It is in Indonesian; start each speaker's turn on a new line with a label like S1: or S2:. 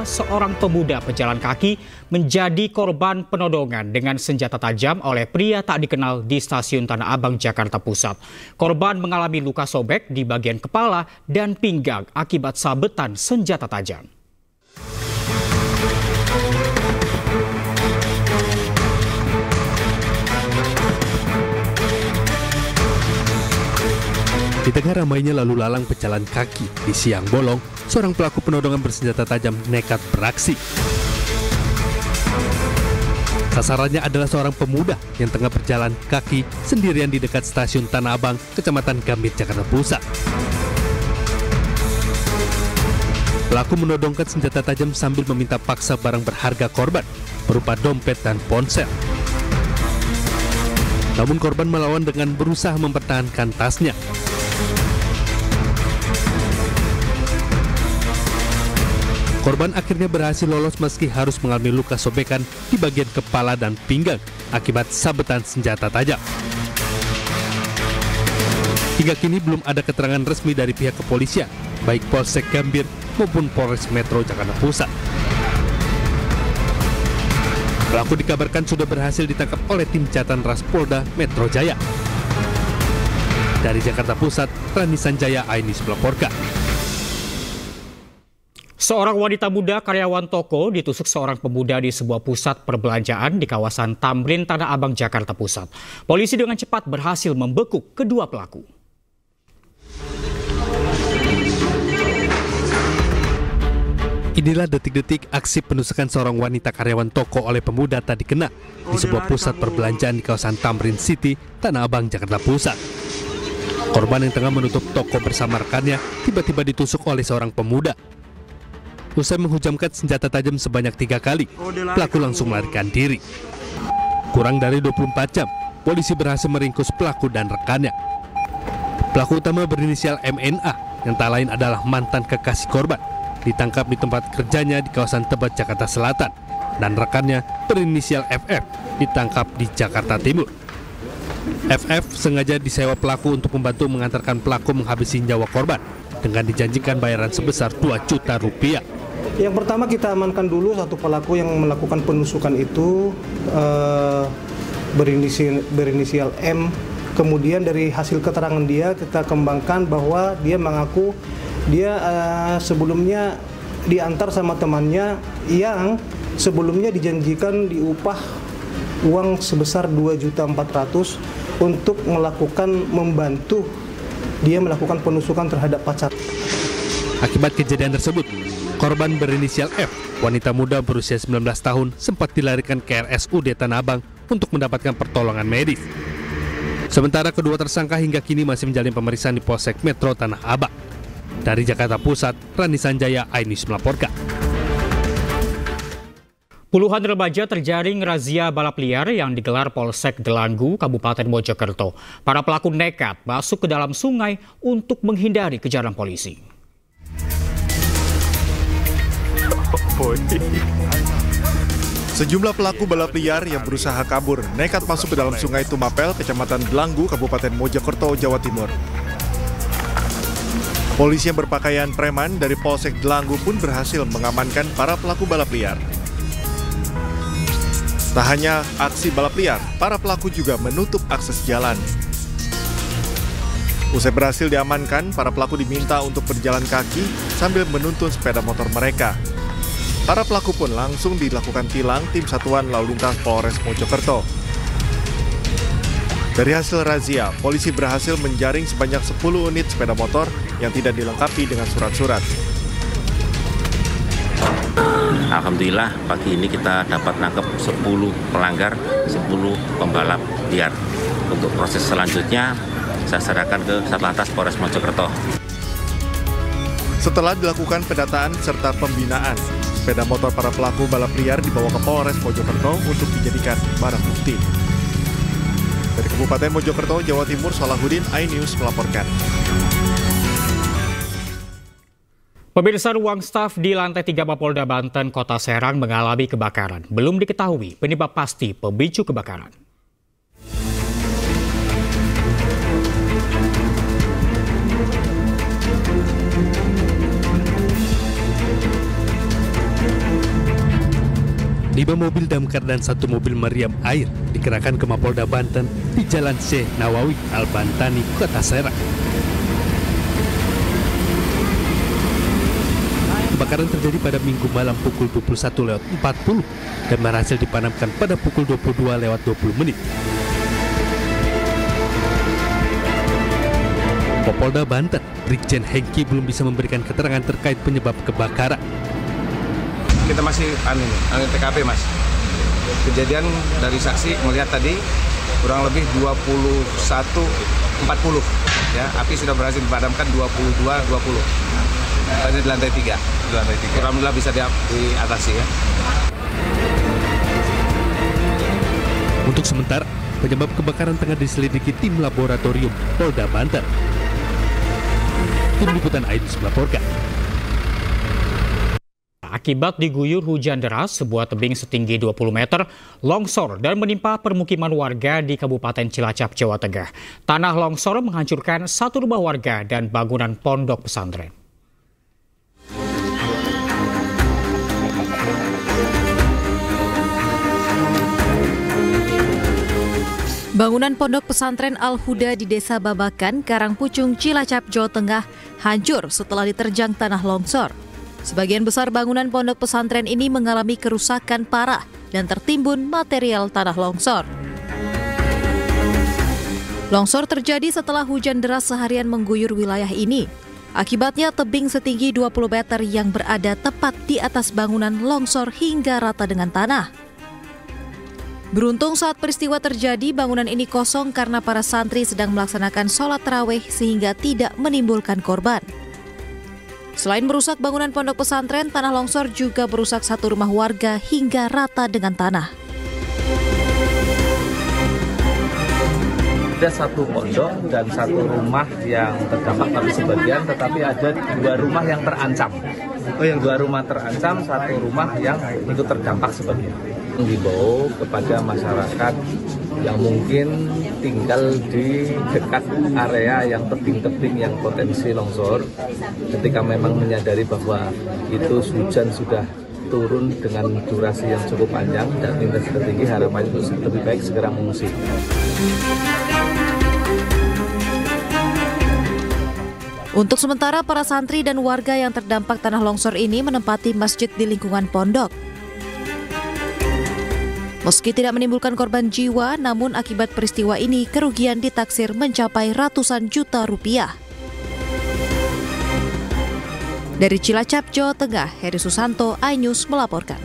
S1: Seorang pemuda pejalan kaki menjadi korban penodongan dengan senjata tajam oleh pria tak dikenal di stasiun Tanah Abang, Jakarta Pusat. Korban mengalami luka sobek di bagian kepala dan pinggang akibat sabetan senjata tajam.
S2: Di tengah ramainya lalu lalang pejalan kaki di siang bolong, seorang pelaku penodongan bersenjata tajam nekat beraksi. Sasarannya adalah seorang pemuda yang tengah berjalan kaki sendirian di dekat stasiun Tanah Abang, Kecamatan Gambir, Jakarta Pusat. Pelaku menodongkan senjata tajam sambil meminta paksa barang berharga korban, berupa dompet dan ponsel. Namun korban melawan dengan berusaha mempertahankan tasnya. Korban akhirnya berhasil lolos meski harus mengalami luka sobekan di bagian kepala dan pinggang akibat sabetan senjata tajam. Hingga kini belum ada keterangan resmi dari pihak kepolisian, baik Polsek Gambir maupun Polres Metro Jakarta Pusat. Pelaku dikabarkan sudah berhasil ditangkap oleh tim Jatan Ras Polda Metro Jaya. Dari Jakarta Pusat, Rani Sanjaya Ainis melaporkan.
S1: Seorang wanita muda karyawan toko ditusuk seorang pemuda di sebuah pusat perbelanjaan di kawasan Tamrin, Tanah Abang, Jakarta Pusat. Polisi dengan cepat berhasil membekuk kedua pelaku.
S2: Inilah detik-detik aksi penusukan seorang wanita karyawan toko oleh pemuda tak dikenal di sebuah pusat perbelanjaan di kawasan Tamrin City, Tanah Abang, Jakarta Pusat. Korban yang tengah menutup toko bersama rekannya tiba-tiba ditusuk oleh seorang pemuda. Usai menghujamkan senjata tajam sebanyak 3 kali, pelaku langsung melarikan diri. Kurang dari 24 jam, polisi berhasil meringkus pelaku dan rekannya. Pelaku utama berinisial MNA, yang tak lain adalah mantan kekasih korban, ditangkap di tempat kerjanya di kawasan Tebet, Jakarta Selatan, dan rekannya berinisial FF ditangkap di Jakarta Timur. FF sengaja disewa pelaku untuk membantu mengantarkan pelaku menghabisi nyawa korban dengan dijanjikan bayaran sebesar 2 juta rupiah.
S3: Yang pertama kita amankan dulu satu pelaku yang melakukan penusukan itu berinisial M. Kemudian dari hasil keterangan dia kita kembangkan bahwa dia mengaku dia sebelumnya diantar sama temannya yang sebelumnya dijanjikan diupah uang sebesar 2.400.000 untuk membantu dia melakukan penusukan terhadap pacar.
S2: Akibat kejadian tersebut, korban berinisial F, wanita muda berusia 19 tahun, sempat dilarikan ke RSUD Tanah Abang untuk mendapatkan pertolongan medis. Sementara kedua tersangka hingga kini masih menjalani pemeriksaan di Polsek Metro Tanah Abang. Dari Jakarta Pusat, Rani Sanjaya Ainis melaporkan.
S1: Puluhan remaja terjaring razia balap liar yang digelar Polsek Delanggu, Kabupaten Mojokerto. Para pelaku nekat masuk ke dalam sungai untuk menghindari kejaran polisi.
S4: Sejumlah pelaku balap liar yang berusaha kabur nekat masuk ke dalam Sungai Tumapel, Kecamatan Delanggu, Kabupaten Mojokerto, Jawa Timur. Polisi yang berpakaian preman dari Polsek Delanggu pun berhasil mengamankan para pelaku balap liar. Tak hanya aksi balap liar, para pelaku juga menutup akses jalan. Usai berhasil diamankan, para pelaku diminta untuk berjalan kaki sambil menuntun sepeda motor mereka. Para pelaku pun langsung dilakukan tilang tim Satuan Lalu Lintas Polres Mojokerto. Dari hasil razia, polisi berhasil menjaring sebanyak 10 unit sepeda motor yang tidak dilengkapi dengan surat-surat.
S5: Alhamdulillah pagi ini kita dapat nangkep 10 pelanggar, 10 pembalap liar. Untuk proses selanjutnya saya serahkan ke Satlantas Polres Mojokerto.
S4: Setelah dilakukan pendataan serta pembinaan, sepeda motor para pelaku balap liar dibawa ke Polres Mojokerto untuk dijadikan barang bukti. Dari Kabupaten Mojokerto, Jawa Timur, Salahuddin, iNews melaporkan.
S1: Pemirsa, ruang staf di lantai 3 Mapolda Banten, Kota Serang mengalami kebakaran. Belum diketahui penyebab pasti pemicu kebakaran.
S2: 5 mobil damkar dan 1 mobil meriam air dikerahkan ke Mapolda Banten di Jalan Syekh Nawawi Al-Bantani, Kota Serang. Kebakaran terjadi pada Minggu malam pukul 21.40 dan berhasil dipadamkan pada pukul 22.20. Mapolda Banten, Brigjen Hengki belum bisa memberikan keterangan terkait penyebab kebakaran.
S6: Kita masih TKP, Mas. Kejadian dari saksi melihat tadi kurang lebih 21.40 ya, api sudah berhasil dipadamkan 22.20. Tadi di lantai 3. Alhamdulillah bisa diatasi ya.
S2: Untuk sementara, penyebab kebakaran tengah diselidiki tim laboratorium Polda Banten. Tim Liputan Ainus melaporkan.
S1: Akibat diguyur hujan deras, sebuah tebing setinggi 20 meter longsor dan menimpa permukiman warga di Kabupaten Cilacap, Jawa Tengah. Tanah longsor menghancurkan 1 rumah warga dan bangunan pondok pesantren.
S7: Bangunan pondok pesantren Al-Huda di Desa Babakan, Karangpucung, Cilacap, Jawa Tengah hancur setelah diterjang tanah longsor. Sebagian besar bangunan pondok pesantren ini mengalami kerusakan parah dan tertimbun material tanah longsor. Longsor terjadi setelah hujan deras seharian mengguyur wilayah ini. Akibatnya tebing setinggi 20 meter yang berada tepat di atas bangunan longsor hingga rata dengan tanah. Beruntung saat peristiwa terjadi, bangunan ini kosong karena para santri sedang melaksanakan sholat tarawih sehingga tidak menimbulkan korban. Selain merusak bangunan pondok pesantren, tanah longsor juga merusak 1 rumah warga hingga rata dengan tanah.
S8: Ada 1 pondok dan 1 rumah yang terdampak tapi sebagian, tetapi ada 2 rumah yang terancam. Yang 2 rumah terancam, 1 rumah yang ikut terdampak sebagian. Mengimbau kepada masyarakat yang mungkin tinggal di dekat area yang tebing-tebing yang potensi longsor, ketika memang menyadari bahwa itu hujan sudah turun dengan durasi yang cukup panjang dan intensitas tinggi, harapan itu lebih baik segera mengungsi.
S7: Untuk sementara, para santri dan warga yang terdampak tanah longsor ini menempati masjid di lingkungan pondok. Meski tidak menimbulkan korban jiwa, namun akibat peristiwa ini kerugian ditaksir mencapai ratusan juta rupiah. Dari Cilacap, Jawa Tengah, Heri Susanto, Ainus melaporkan.